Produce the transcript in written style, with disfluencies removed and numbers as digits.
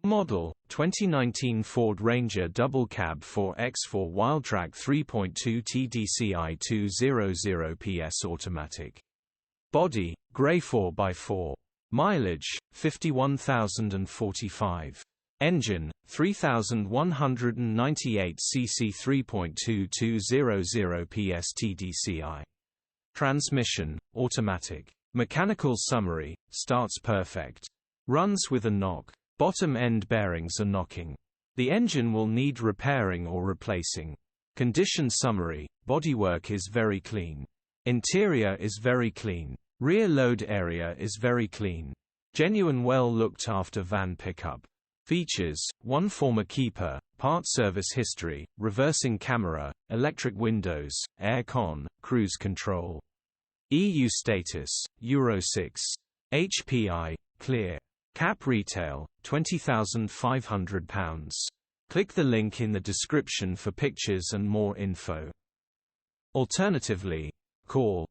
Model: 2019 Ford Ranger Double Cab 4x4 Wildtrak 3.2TDCi 200PS automatic. Body: grey 4x4. Mileage: 51,045. Engine: 3,198 cc 3.220PS TDCI. Transmission: automatic. Mechanical summary: starts perfect. Runs with a knock. Bottom end bearings are knocking. The engine will need repairing or replacing. Condition summary: bodywork is very clean. Interior is very clean. Rear load area is very clean. Genuine well looked after van pickup. Features: 1 former keeper, part service history, reversing camera, electric windows, air con, cruise control. EU status: Euro 6. HPI, clear. Cap retail: £20,500. Click the link in the description for pictures and more info. Alternatively, call